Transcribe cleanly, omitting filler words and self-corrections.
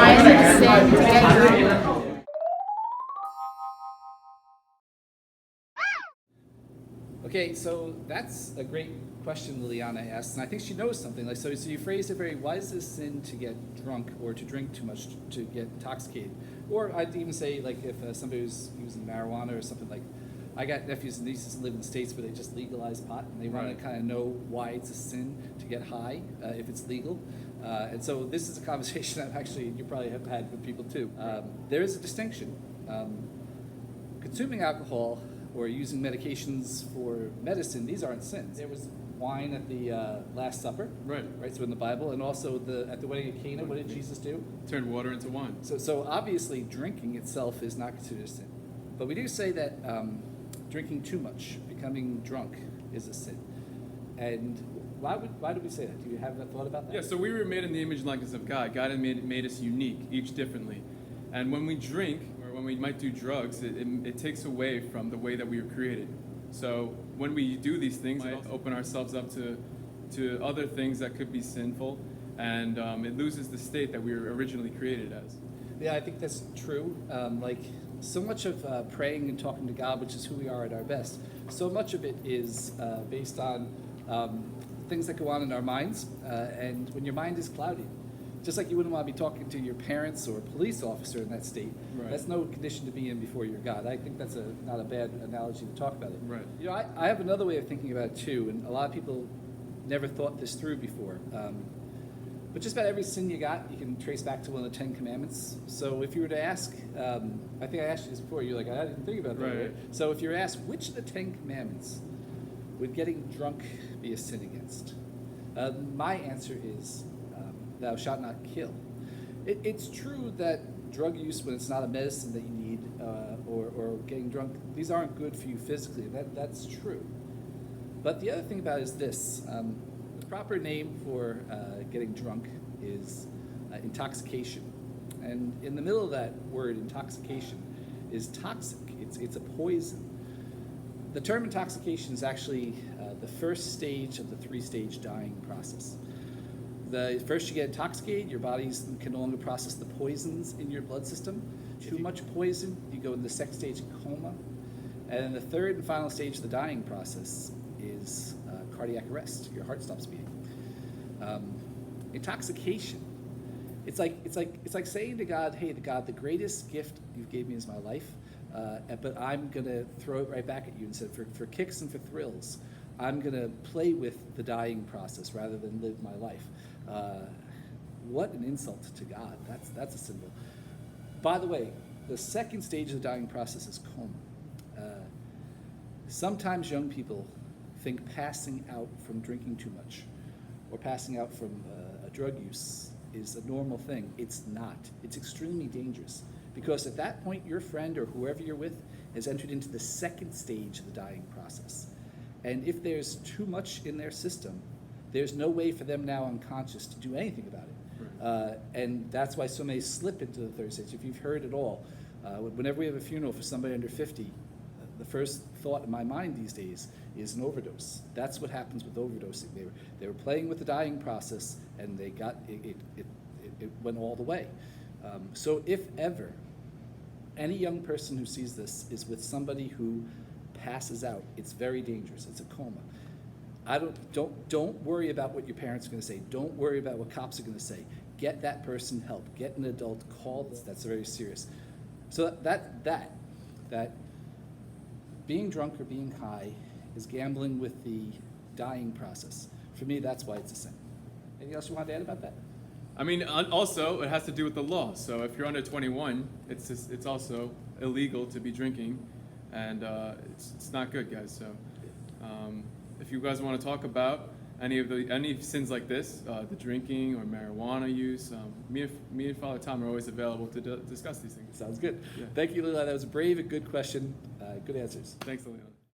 Why is it a sin to get drunk? Okay, so that's a great question Liliana asked, and I think she knows something. Like, so you phrased it very, why is it a sin to get drunk or to drink too much, to get intoxicated? Or I'd even say, like, if somebody was using marijuana or something, like, I got nephews and nieces who live in the States where they just legalize pot, and they want to kind of know why it's a sin to get high if it's legal. And so this is a conversation that actually you probably have had with people too. There is a distinction. Consuming alcohol or using medications for medicine, these aren't sins. There was wine at the Last Supper, right? So in the Bible, and also at the wedding of Cana, what did Jesus do? Turned water into wine. So obviously drinking itself is not considered a sin. But we do say that drinking too much, becoming drunk, is a sin. And why do we say that? Do you have a thought about that? Yeah, so we were made in the image and likeness of God. God had made us unique, each differently. And when we drink, or when we might do drugs, it takes away from the way that we were created. So when we do these things, we open ourselves up to other things that could be sinful, and it loses the state that we were originally created as. Yeah, I think that's true. Like, so much of praying and talking to God, which is who we are at our best, so much of it is based on things that go on in our minds, and when your mind is clouded, just like you wouldn't want to be talking to your parents or a police officer in that state, right. That's no condition to be in before your God. I think that's not a bad analogy to talk about it. Right. You know, I have another way of thinking about it too, and a lot of people never thought this through before. But just about every sin you got, you can trace back to one of the 10 Commandments. So if you were to ask, I think I asked you this before, you're like, I didn't think about that. Right. So if you're asked, which of the 10 Commandments would getting drunk be a sin against? My answer is, thou shalt not kill. It's true that drug use, when it's not a medicine that you need, or getting drunk, these aren't good for you physically. That's true. But the other thing about it is this. The proper name for getting drunk is intoxication. And in the middle of that word, intoxication, is toxic. It's a poison. The term intoxication is actually the first stage of the three-stage dying process. First you get intoxicated, your body can no longer process the poisons in your blood system. Too much poison, you go into the second stage, coma. And then the third and final stage of the dying process is cardiac arrest. Your heart stops beating. Intoxication. It's like saying to God, "Hey, God, the greatest gift you've gave me is my life, but I'm gonna throw it right back at you and say, for kicks and for thrills, I'm gonna play with the dying process rather than live my life." What an insult to God. That's a symbol. By the way, the second stage of the dying process is coma. Sometimes young people think passing out from drinking too much or passing out from a drug use is a normal thing. It's not. It's extremely dangerous because at that point your friend or whoever you're with has entered into the second stage of the dying process. And if there's too much in their system, there's no way for them now unconscious to do anything about it. Right. And that's why so many slip into the third stage. If you've heard it all, whenever we have a funeral for somebody under 50, the first thought in my mind these days is an overdose. That's what happens with overdosing. They were playing with the dying process, and they got it went all the way. So if ever any young person who sees this is with somebody who passes out, it's very dangerous. It's a coma. Don't worry about what your parents are going to say. Don't worry about what cops are going to say. Get that person help. Get an adult. Call this. That's very serious. So that being drunk or being high is gambling with the dying process. For me, that's why it's a sin. Anything else you want to add about that? I mean, also it has to do with the law. So if you're under 21, it's also illegal to be drinking, and it's not good, guys. So if you guys want to talk about any sins like this, the drinking or marijuana use, me and Father Tom are always available to discuss these things. Sounds good. Yeah. Thank you, Lila. That was a brave and good question. Good answers. Thanks, Lila.